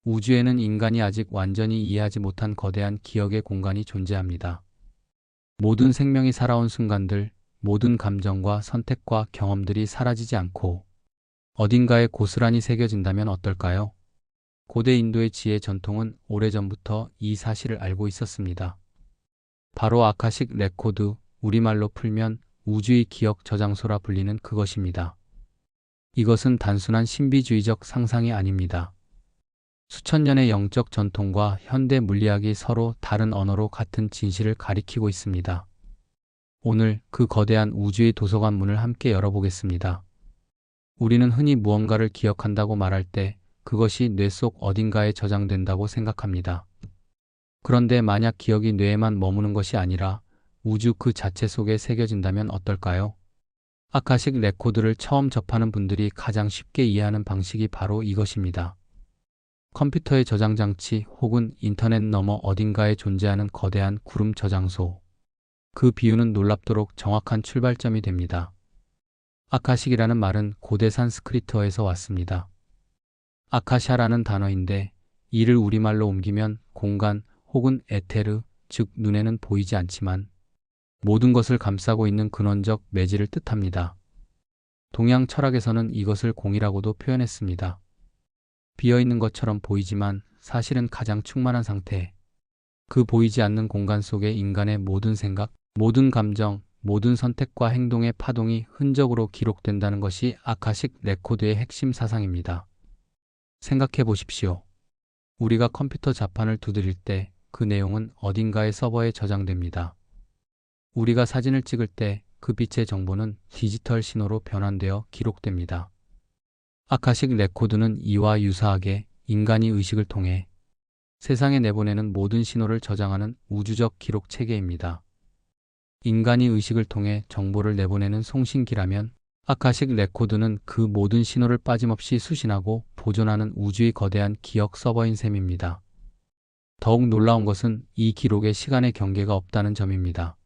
우주에는 인간이 아직 완전히 이해하지 못한 거대한 기억의 공간이 존재합니다. 모든 생명이 살아온 순간들, 모든 감정과 선택과 경험들이 사라지지 않고 어딘가에 고스란히 새겨진다면 어떨까요? 고대 인도의 지혜 전통은 오래전부터 이 사실을 알고 있었습니다. 바로 아카식 레코드, 우리말로 풀면 우주의 기억 저장소라 불리는 그것입니다. 이것은 단순한 신비주의적 상상이 아닙니다. 수천 년의 영적 전통과 현대 물리학이 서로 다른 언어로 같은 진실을 가리키고 있습니다. 오늘 그 거대한 우주의 도서관 문을 함께 열어보겠습니다. 우리는 흔히 무언가를 기억한다고 말할 때 그것이 뇌 속 어딘가에 저장된다고 생각합니다. 그런데 만약 기억이 뇌에만 머무는 것이 아니라 우주 그 자체 속에 새겨진다면 어떨까요? 아카식 레코드를 처음 접하는 분들이 가장 쉽게 이해하는 방식이 바로 이것입니다. 컴퓨터의 저장 장치 혹은 인터넷 너머 어딘가에 존재하는 거대한 구름 저장소. 그 비유는 놀랍도록 정확한 출발점이 됩니다. 아카식이라는 말은 고대 산스크리트어에서 왔습니다. 아카샤라는 단어인데 이를 우리말로 옮기면 공간 혹은 에테르, 즉 눈에는 보이지 않지만 모든 것을 감싸고 있는 근원적 매질을 뜻합니다. 동양 철학에서는 이것을 공이라고도 표현했습니다. 비어있는 것처럼 보이지만 사실은 가장 충만한 상태. 그 보이지 않는 공간 속에 인간의 모든 생각, 모든 감정, 모든 선택과 행동의 파동이 흔적으로 기록된다는 것이 아카식 레코드의 핵심 사상입니다. 생각해 보십시오. 우리가 컴퓨터 자판을 두드릴 때 그 내용은 어딘가의 서버에 저장됩니다. 우리가 사진을 찍을 때 그 빛의 정보는 디지털 신호로 변환되어 기록됩니다. 아카식 레코드는 이와 유사하게 인간이 의식을 통해 세상에 내보내는 모든 신호를 저장하는 우주적 기록 체계입니다. 인간이 의식을 통해 정보를 내보내는 송신기라면 아카식 레코드는 그 모든 신호를 빠짐없이 수신하고 보존하는 우주의 거대한 기억 서버인 셈입니다. 더욱 놀라운 것은 이 기록에 시간의 경계가 없다는 점입니다.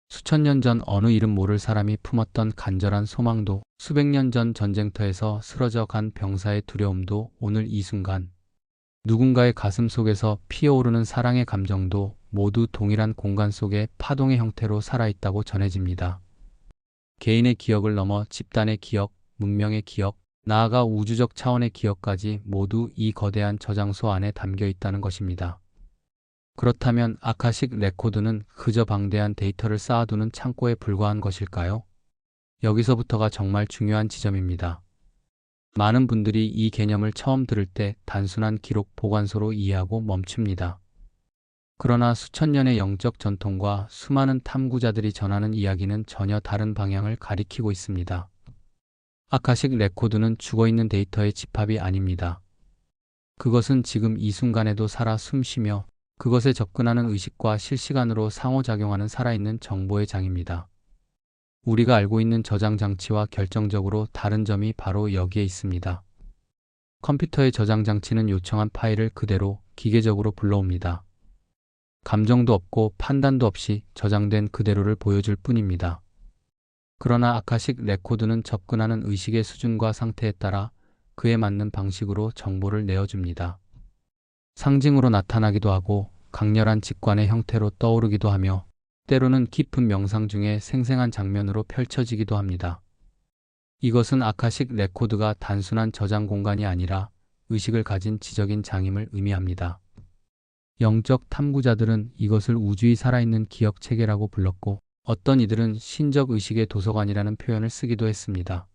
수천 년 전 어느 이름 모를 사람이 품었던 간절한 소망도, 수백 년 전 전쟁터에서 쓰러져 간 병사의 두려움도 오늘 이 순간, 누군가의 가슴 속에서 피어오르는 사랑의 감정도 모두 동일한 공간 속의 파동의 형태로 살아있다고 전해집니다. 개인의 기억을 넘어 집단의 기억, 문명의 기억, 나아가 우주적 차원의 기억까지 모두 이 거대한 저장소 안에 담겨 있다는 것입니다. 그렇다면 아카식 레코드는 그저 방대한 데이터를 쌓아두는 창고에 불과한 것일까요? 여기서부터가 정말 중요한 지점입니다. 많은 분들이 이 개념을 처음 들을 때 단순한 기록 보관소로 이해하고 멈춥니다. 그러나 수천 년의 영적 전통과 수많은 탐구자들이 전하는 이야기는 전혀 다른 방향을 가리키고 있습니다. 아카식 레코드는 죽어있는 데이터의 집합이 아닙니다. 그것은 지금 이 순간에도 살아 숨쉬며 그것에 접근하는 의식과 실시간으로 상호작용하는 살아있는 정보의 장입니다. 우리가 알고 있는 저장 장치와 결정적으로 다른 점이 바로 여기에 있습니다. 컴퓨터의 저장 장치는 요청한 파일을 그대로 기계적으로 불러옵니다. 감정도 없고 판단도 없이 저장된 그대로를 보여줄 뿐입니다. 그러나 아카식 레코드는 접근하는 의식의 수준과 상태에 따라 그에 맞는 방식으로 정보를 내어줍니다. 상징으로 나타나기도 하고 강렬한 직관의 형태로 떠오르기도 하며 때로는 깊은 명상 중에 생생한 장면으로 펼쳐지기도 합니다. 이것은 아카식 레코드가 단순한 저장 공간이 아니라 의식을 가진 지적인 장임을 의미합니다. 영적 탐구자들은 이것을 우주의 살아있는 기억 체계라고 불렀고 어떤 이들은 신적 의식의 도서관이라는 표현을 쓰기도 했습니다.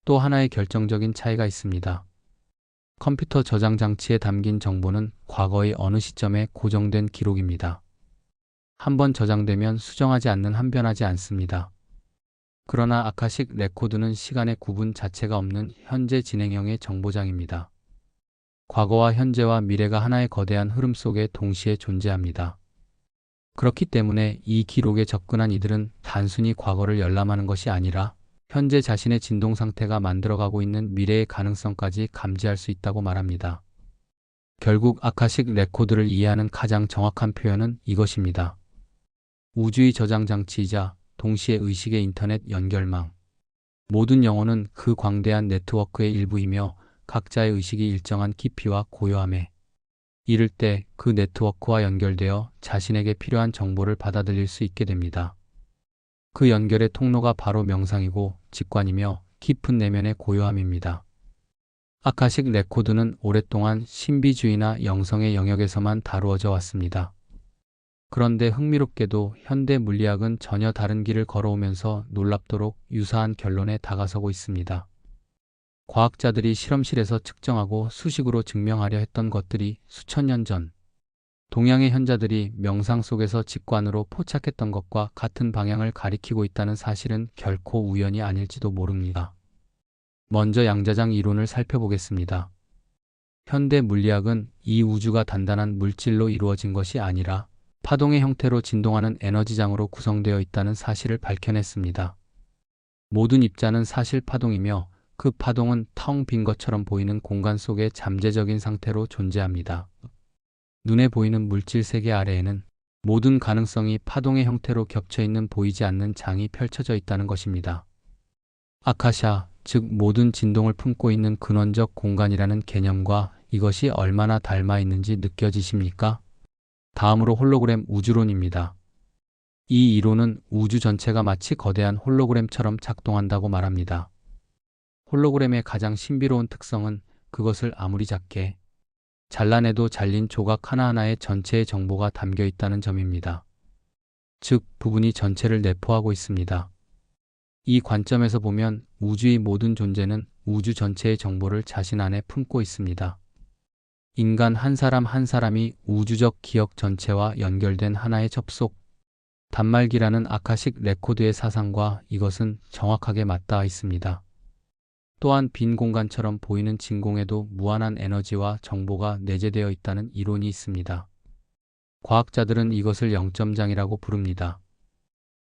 또 하나의 결정적인 차이가 있습니다. 컴퓨터 저장 장치에 담긴 정보는 과거의 어느 시점에 고정된 기록입니다. 한번 저장되면 수정하지 않는 한 변하지 않습니다. 그러나 아카식 레코드는 시간의 구분 자체가 없는 현재 진행형의 정보장입니다. 과거와 현재와 미래가 하나의 거대한 흐름 속에 동시에 존재합니다. 그렇기 때문에 이 기록에 접근한 이들은 단순히 과거를 열람하는 것이 아니라 현재 자신의 진동 상태가 만들어가고 있는 미래의 가능성까지 감지할 수 있다고 말합니다. 결국 아카식 레코드를 이해하는 가장 정확한 표현은 이것입니다. 우주의 저장 장치이자 동시에 의식의 인터넷 연결망. 모든 영혼은 그 광대한 네트워크의 일부이며 각자의 의식이 일정한 깊이와 고요함에 이를 때 그 네트워크와 연결되어 자신에게 필요한 정보를 받아들일 수 있게 됩니다. 그 연결의 통로가 바로 명상이고 직관이며 깊은 내면의 고요함입니다. 아카식 레코드는 오랫동안 신비주의나 영성의 영역에서만 다루어져 왔습니다. 그런데 흥미롭게도 현대 물리학은 전혀 다른 길을 걸어오면서 놀랍도록 유사한 결론에 다가서고 있습니다. 과학자들이 실험실에서 측정하고 수식으로 증명하려 했던 것들이 수천 년 전 동양의 현자들이 명상 속에서 직관으로 포착했던 것과 같은 방향을 가리키고 있다는 사실은 결코 우연이 아닐지도 모릅니다. 먼저 양자장 이론을 살펴보겠습니다. 현대 물리학은 이 우주가 단단한 물질로 이루어진 것이 아니라 파동의 형태로 진동하는 에너지장으로 구성되어 있다는 사실을 밝혀냈습니다. 모든 입자는 사실 파동이며 그 파동은 텅 빈 것처럼 보이는 공간 속의 잠재적인 상태로 존재합니다. 눈에 보이는 물질 세계 아래에는 모든 가능성이 파동의 형태로 겹쳐있는 보이지 않는 장이 펼쳐져 있다는 것입니다. 아카샤, 즉 모든 진동을 품고 있는 근원적 공간이라는 개념과 이것이 얼마나 닮아 있는지 느껴지십니까? 다음으로 홀로그램 우주론입니다. 이 이론은 우주 전체가 마치 거대한 홀로그램처럼 작동한다고 말합니다. 홀로그램의 가장 신비로운 특성은 그것을 아무리 작게 잘라내도 잘린 조각 하나하나에 전체의 정보가 담겨 있다는 점입니다. 즉, 부분이 전체를 내포하고 있습니다. 이 관점에서 보면 우주의 모든 존재는 우주 전체의 정보를 자신 안에 품고 있습니다. 인간 한 사람 한 사람이 우주적 기억 전체와 연결된 하나의 접속, 단말기라는 아카식 레코드의 사상과 이것은 정확하게 맞닿아 있습니다. 또한 빈 공간처럼 보이는 진공에도 무한한 에너지와 정보가 내재되어 있다는 이론이 있습니다. 과학자들은 이것을 영점장이라고 부릅니다.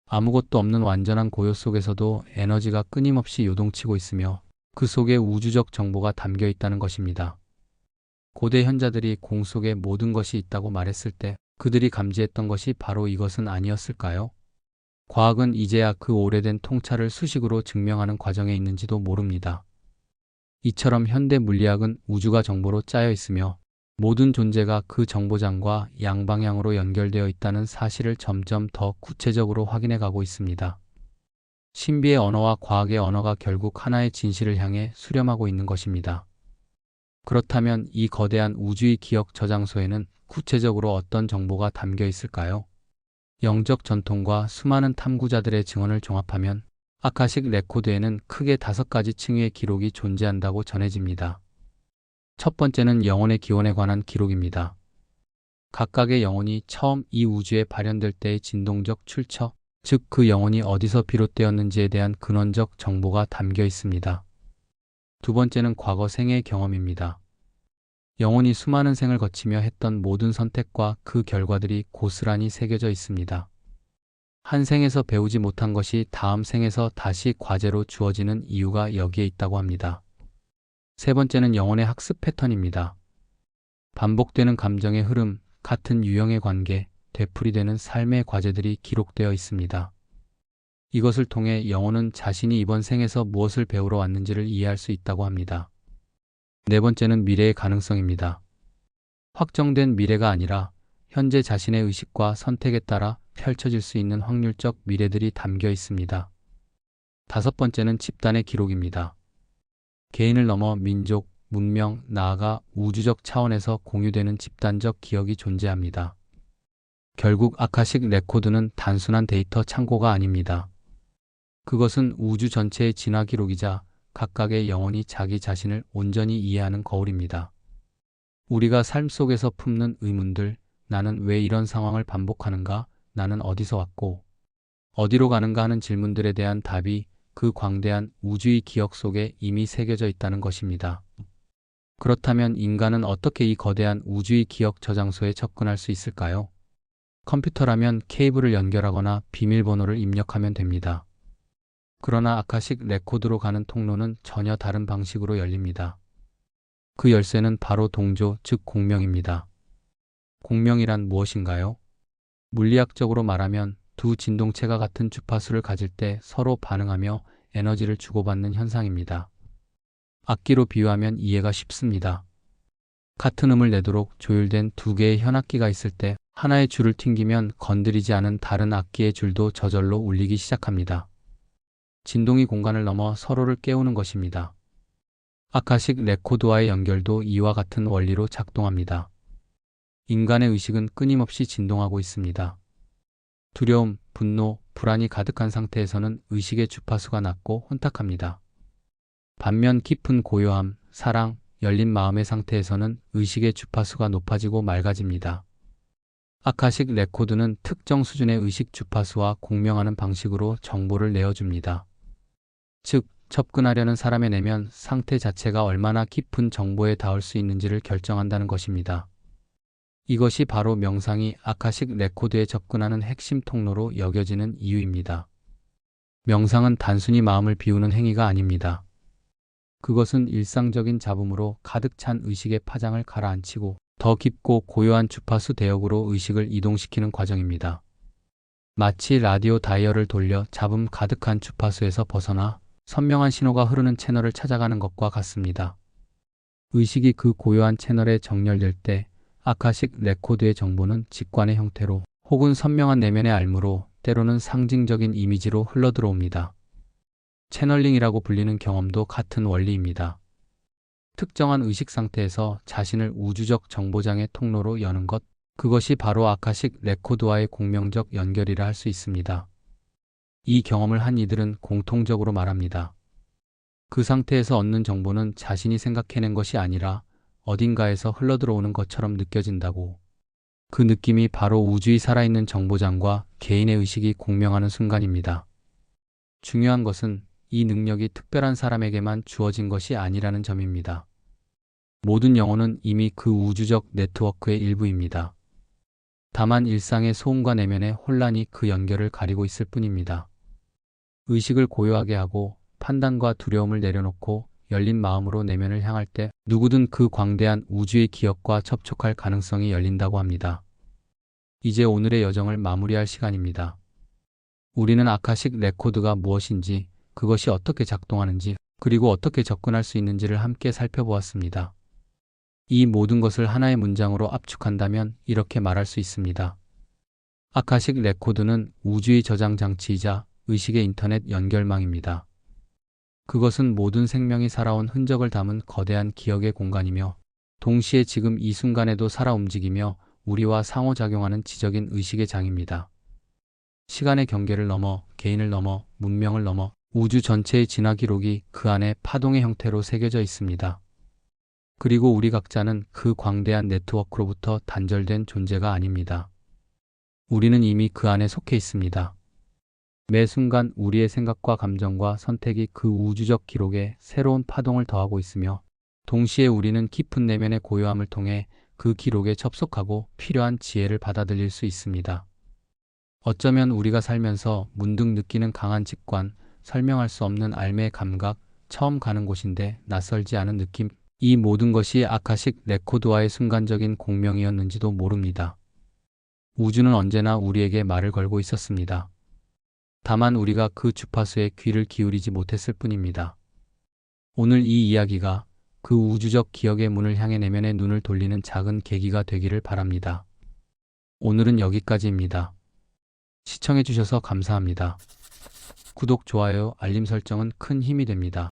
아무것도 없는 완전한 고요 속에서도 에너지가 끊임없이 요동치고 있으며 그 속에 우주적 정보가 담겨 있다는 것입니다. 고대 현자들이 공 속에 모든 것이 있다고 말했을 때 그들이 감지했던 것이 바로 이것은 아니었을까요? 과학은 이제야 그 오래된 통찰을 수식으로 증명하는 과정에 있는지도 모릅니다. 이처럼 현대 물리학은 우주가 정보로 짜여 있으며 모든 존재가 그 정보장과 양방향으로 연결되어 있다는 사실을 점점 더 구체적으로 확인해 가고 있습니다. 신비의 언어와 과학의 언어가 결국 하나의 진실을 향해 수렴하고 있는 것입니다. 그렇다면 이 거대한 우주의 기억 저장소에는 구체적으로 어떤 정보가 담겨 있을까요? 영적 전통과 수많은 탐구자들의 증언을 종합하면 아카식 레코드에는 크게 5가지 층위의 기록이 존재한다고 전해집니다. 첫 번째는 영혼의 기원에 관한 기록입니다. 각각의 영혼이 처음 이 우주에 발현될 때의 진동적 출처, 즉 그 영혼이 어디서 비롯되었는지에 대한 근원적 정보가 담겨 있습니다. 두 번째는 과거 생애의 경험입니다. 영혼이 수많은 생을 거치며 했던 모든 선택과 그 결과들이 고스란히 새겨져 있습니다. 한 생에서 배우지 못한 것이 다음 생에서 다시 과제로 주어지는 이유가 여기에 있다고 합니다. 세 번째는 영혼의 학습 패턴입니다. 반복되는 감정의 흐름, 같은 유형의 관계, 되풀이되는 삶의 과제들이 기록되어 있습니다. 이것을 통해 영혼은 자신이 이번 생에서 무엇을 배우러 왔는지를 이해할 수 있다고 합니다. 네 번째는 미래의 가능성입니다. 확정된 미래가 아니라 현재 자신의 의식과 선택에 따라 펼쳐질 수 있는 확률적 미래들이 담겨 있습니다. 다섯 번째는 집단의 기록입니다. 개인을 넘어 민족, 문명, 나아가 우주적 차원에서 공유되는 집단적 기억이 존재합니다. 결국 아카식 레코드는 단순한 데이터 창고가 아닙니다. 그것은 우주 전체의 진화 기록이자 각각의 영혼이 자기 자신을 온전히 이해하는 거울입니다. 우리가 삶 속에서 품는 의문들, 나는 왜 이런 상황을 반복하는가? 나는 어디서 왔고 어디로 가는가 하는 질문들에 대한 답이 그 광대한 우주의 기억 속에 이미 새겨져 있다는 것입니다. 그렇다면 인간은 어떻게 이 거대한 우주의 기억 저장소에 접근할 수 있을까요? 컴퓨터라면 케이블을 연결하거나 비밀번호를 입력하면 됩니다. 그러나 아카식 레코드로 가는 통로는 전혀 다른 방식으로 열립니다. 그 열쇠는 바로 동조, 즉 공명입니다. 공명이란 무엇인가요? 물리학적으로 말하면 두 진동체가 같은 주파수를 가질 때 서로 반응하며 에너지를 주고받는 현상입니다. 악기로 비유하면 이해가 쉽습니다. 같은 음을 내도록 조율된 두 개의 현악기가 있을 때 하나의 줄을 튕기면 건드리지 않은 다른 악기의 줄도 저절로 울리기 시작합니다. 진동이 공간을 넘어 서로를 깨우는 것입니다. 아카식 레코드와의 연결도 이와 같은 원리로 작동합니다. 인간의 의식은 끊임없이 진동하고 있습니다. 두려움, 분노, 불안이 가득한 상태에서는 의식의 주파수가 낮고 혼탁합니다. 반면 깊은 고요함, 사랑, 열린 마음의 상태에서는 의식의 주파수가 높아지고 맑아집니다. 아카식 레코드는 특정 수준의 의식 주파수와 공명하는 방식으로 정보를 내어줍니다. 즉, 접근하려는 사람의 내면 상태 자체가 얼마나 깊은 정보에 닿을 수 있는지를 결정한다는 것입니다. 이것이 바로 명상이 아카식 레코드에 접근하는 핵심 통로로 여겨지는 이유입니다. 명상은 단순히 마음을 비우는 행위가 아닙니다. 그것은 일상적인 잡음으로 가득 찬 의식의 파장을 가라앉히고 더 깊고 고요한 주파수 대역으로 의식을 이동시키는 과정입니다. 마치 라디오 다이얼을 돌려 잡음 가득한 주파수에서 벗어나 선명한 신호가 흐르는 채널을 찾아가는 것과 같습니다. 의식이 그 고요한 채널에 정렬될 때 아카식 레코드의 정보는 직관의 형태로 혹은 선명한 내면의 알무로 때로는 상징적인 이미지로 흘러들어옵니다. 채널링이라고 불리는 경험도 같은 원리입니다. 특정한 의식 상태에서 자신을 우주적 정보장의 통로로 여는 것, 그것이 바로 아카식 레코드와의 공명적 연결이라 할 수 있습니다. 이 경험을 한 이들은 공통적으로 말합니다. 그 상태에서 얻는 정보는 자신이 생각해낸 것이 아니라 어딘가에서 흘러들어오는 것처럼 느껴진다고. 그 느낌이 바로 우주의 살아있는 정보장과 개인의 의식이 공명하는 순간입니다. 중요한 것은 이 능력이 특별한 사람에게만 주어진 것이 아니라는 점입니다. 모든 영혼은 이미 그 우주적 네트워크의 일부입니다. 다만 일상의 소음과 내면의 혼란이 그 연결을 가리고 있을 뿐입니다. 의식을 고요하게 하고 판단과 두려움을 내려놓고 열린 마음으로 내면을 향할 때 누구든 그 광대한 우주의 기억과 접촉할 가능성이 열린다고 합니다. 이제 오늘의 여정을 마무리할 시간입니다. 우리는 아카식 레코드가 무엇인지, 그것이 어떻게 작동하는지, 그리고 어떻게 접근할 수 있는지를 함께 살펴보았습니다. 이 모든 것을 하나의 문장으로 압축한다면 이렇게 말할 수 있습니다. 아카식 레코드는 우주의 저장 장치이자 의식의 인터넷 연결망입니다. 그것은 모든 생명이 살아온 흔적을 담은 거대한 기억의 공간이며 동시에 지금 이 순간에도 살아 움직이며 우리와 상호작용하는 지적인 의식의 장입니다. 시간의 경계를 넘어, 개인을 넘어, 문명을 넘어 우주 전체의 진화 기록이 그 안에 파동의 형태로 새겨져 있습니다. 그리고 우리 각자는 그 광대한 네트워크로부터 단절된 존재가 아닙니다. 우리는 이미 그 안에 속해 있습니다. 매 순간 우리의 생각과 감정과 선택이 그 우주적 기록에 새로운 파동을 더하고 있으며 동시에 우리는 깊은 내면의 고요함을 통해 그 기록에 접속하고 필요한 지혜를 받아들일 수 있습니다. 어쩌면 우리가 살면서 문득 느끼는 강한 직관, 설명할 수 없는 알매의 감각, 처음 가는 곳인데 낯설지 않은 느낌, 이 모든 것이 아카식 레코드와의 순간적인 공명이었는지도 모릅니다. 우주는 언제나 우리에게 말을 걸고 있었습니다. 다만 우리가 그 주파수에 귀를 기울이지 못했을 뿐입니다. 오늘 이 이야기가 그 우주적 기억의 문을 향해 내면의 눈을 돌리는 작은 계기가 되기를 바랍니다. 오늘은 여기까지입니다. 시청해주셔서 감사합니다. 구독, 좋아요, 알림 설정은 큰 힘이 됩니다.